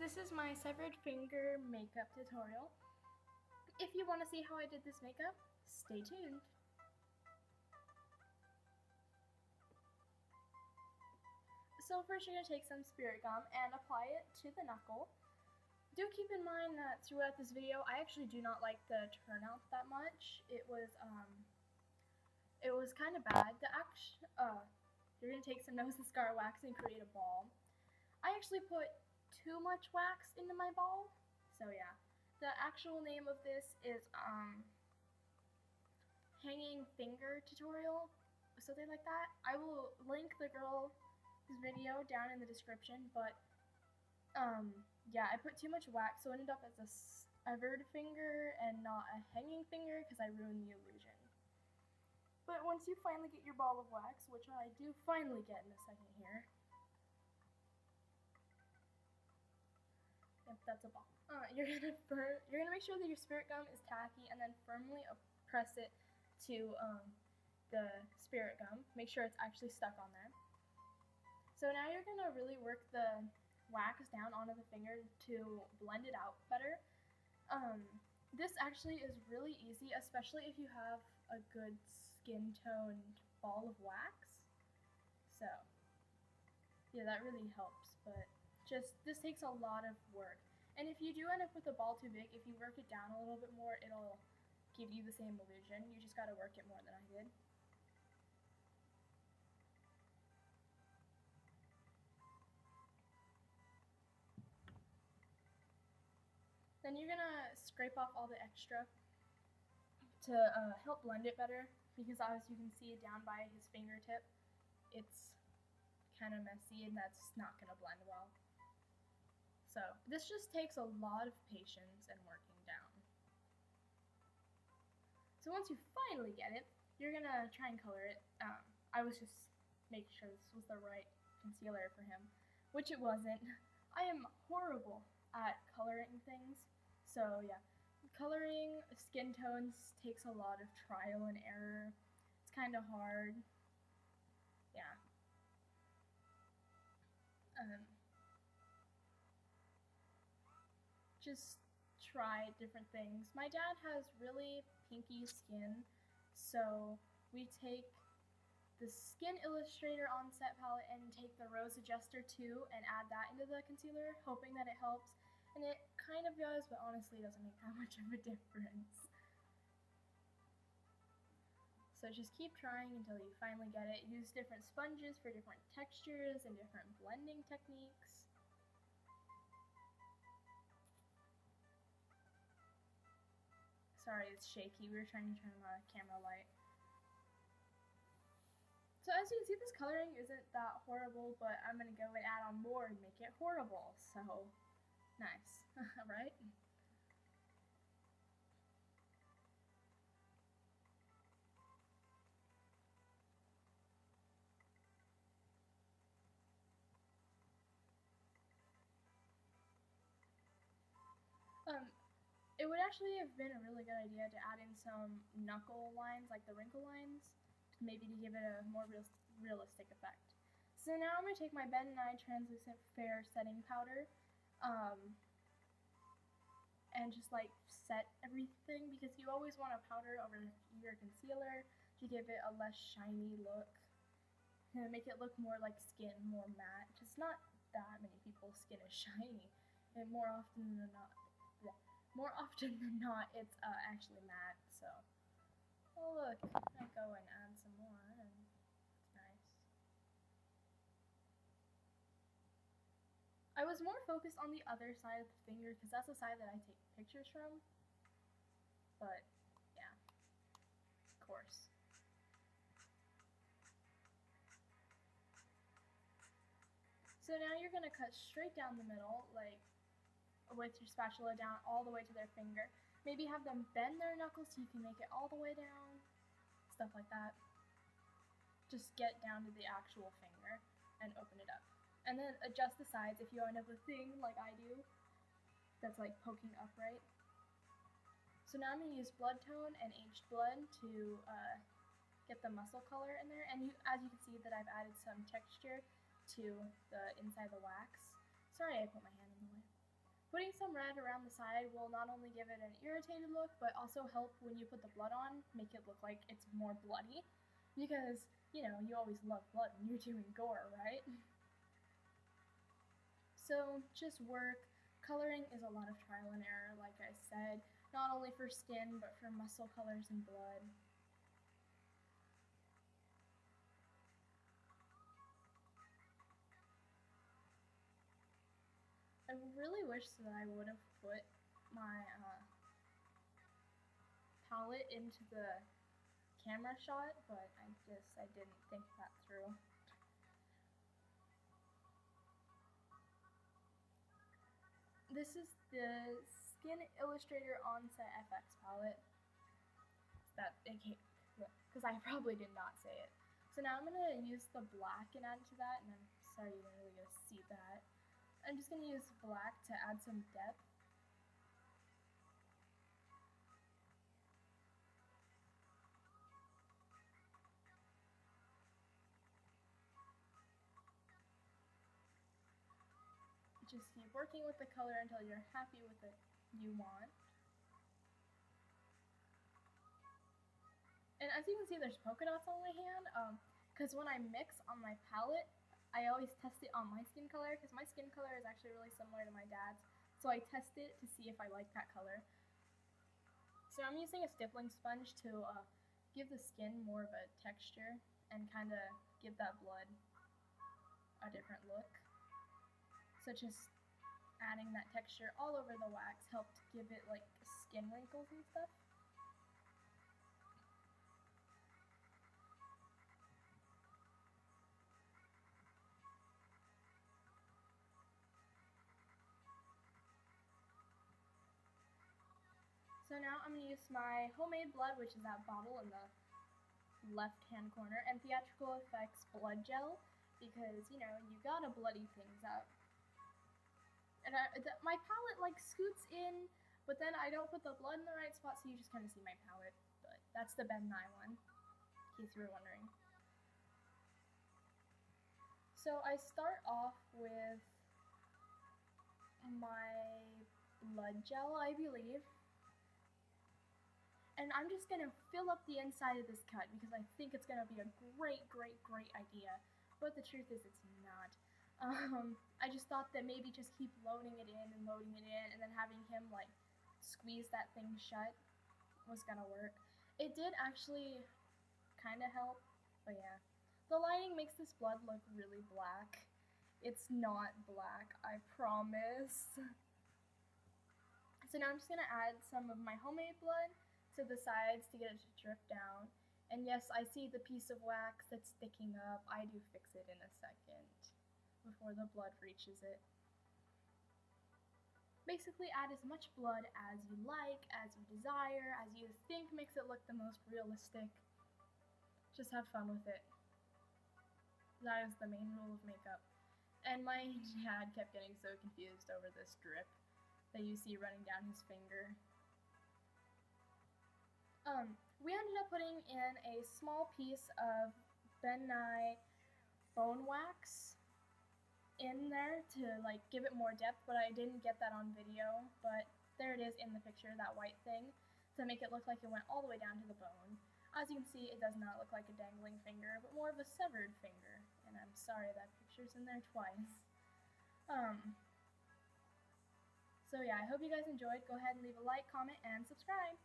This is my severed finger makeup tutorial. If you want to see how I did this makeup, stay tuned. So first you're going to take some spirit gum and apply it to the knuckle. Do keep in mind that throughout this video, I actually do not like the turnout that much. It was kind of bad. You're going to take some nose and scar wax and create a ball. I actually put too much wax into my ball, so yeah. The actual name of this is hanging finger tutorial, something like that. I will link the girl's video down in the description, but yeah, I put too much wax, so it ended up as a severed finger and not a hanging finger because I ruined the illusion. But once you finally get your ball of wax, which I do finally get in a second here. Yep, that's a ball. You're gonna make sure that your spirit gum is tacky, and then firmly press it to the spirit gum. Make sure it's actually stuck on there. So now you're gonna really work the wax down onto the finger to blend it out better. This actually is really easy, especially if you have a good skin toned ball of wax. So yeah, that really helps, but this takes a lot of work. And if you do end up with a ball too big, if you work it down a little bit more, it'll give you the same illusion. You just gotta work it more than I did. Then you're gonna scrape off all the extra to help blend it better, because as you can see down by his fingertip, it's kind of messy and that's not gonna blend well. So this just takes a lot of patience and working down. So once you finally get it, you're gonna try and color it. I was just making sure this was the right concealer for him, which it wasn't. I am horrible at coloring things, so yeah. Coloring skin tones takes a lot of trial and error. It's kind of hard. Yeah. Just try different things. My dad has really pinky skin, so we take the Skin Illustrator Onset palette and take the Rose Adjuster too and add that into the concealer, hoping that it helps. And it kind of does, but honestly it doesn't make that much of a difference. So just keep trying until you finally get it. Use different sponges for different textures and different blending techniques. Sorry, it's shaky. We were trying to turn the camera light. So as you can see, this coloring isn't that horrible, but I'm going to go and add on more and make it horrible. So, nice, right? It would actually have been a really good idea to add in some knuckle lines, like the wrinkle lines, maybe to give it a more realistic effect. So now I'm going to take my Ben Nye Translucent Fair Setting Powder and just like set everything, because you always want a powder over your concealer to give it a less shiny look and make it look more like skin, more matte. Just not that many people's skin is shiny, and more often than not, it's actually matte. So, oh look, I go and add some more, and it's nice. I was more focused on the other side of the finger because that's the side that I take pictures from. But yeah, of course. So now you're gonna cut straight down the middle, like with your spatula down all the way to their finger. Maybe have them bend their knuckles so you can make it all the way down, stuff like that. Just get down to the actual finger and open it up. And then adjust the sides if you end up with a thing like I do that's like poking upright. So now I'm going to use Blood Tone and Aged Blood to get the muscle color in there. And as you can see that I've added some texture to the inside of the wax. Sorry I put my hand in the way. Putting some red around the side will not only give it an irritated look, but also help when you put the blood on, make it look like it's more bloody. Because, you know, you always love blood when you're doing gore, right? So just work. Coloring is a lot of trial and error, like I said, not only for skin, but for muscle colors and blood. I really wish that I would have put my palette into the camera shot, but I didn't think that through. This is the Skin Illustrator Onset FX palette. That because I probably did not say it. So now I'm gonna use the black and add to that, and I'm sorry you didn't really get to see that. I'm just gonna use black to add some depth. Just keep working with the color until you're happy with it you want. And as you can see, there's polka dots on my hand, because when I mix on my palette, I always test it on my skin color, because my skin color is actually really similar to my dad's, so I test it to see if I like that color. So I'm using a stippling sponge to give the skin more of a texture and kind of give that blood a different look. So just adding that texture all over the wax helped give it like skin wrinkles and stuff. So now I'm going to use my homemade blood, which is that bottle in the left hand corner, and Theatrical Effects blood gel, because, you know, you gotta bloody things up. And my palette like scoots in, but then I don't put the blood in the right spot, so you just kind of see my palette. But that's the Ben Nye one, in case you were wondering. So I start off with my blood gel, I believe. And I'm just gonna fill up the inside of this cut because I think it's gonna be a great idea. But the truth is, it's not. I just thought that maybe just keep loading it in, and then having him like squeeze that thing shut was gonna work. It did actually kind of help, but yeah. The lighting makes this blood look really black. It's not black, I promise. So now I'm just gonna add some of my homemade blood to the sides to get it to drip down. And yes, I see the piece of wax that's sticking up. I do fix it in a second before the blood reaches it. Basically add as much blood as you like, as you desire, as you think makes it look the most realistic. Just have fun with it. That is the main rule of makeup. And my dad kept getting so confused over this drip that you see running down his finger. We ended up putting in a small piece of Ben Nye bone wax in there to like give it more depth, but I didn't get that on video, but there it is in the picture, that white thing, to make it look like it went all the way down to the bone. As you can see, it does not look like a dangling finger, but more of a severed finger, and I'm sorry that picture's in there twice. So yeah, I hope you guys enjoyed. Go ahead and leave a like, comment, and subscribe!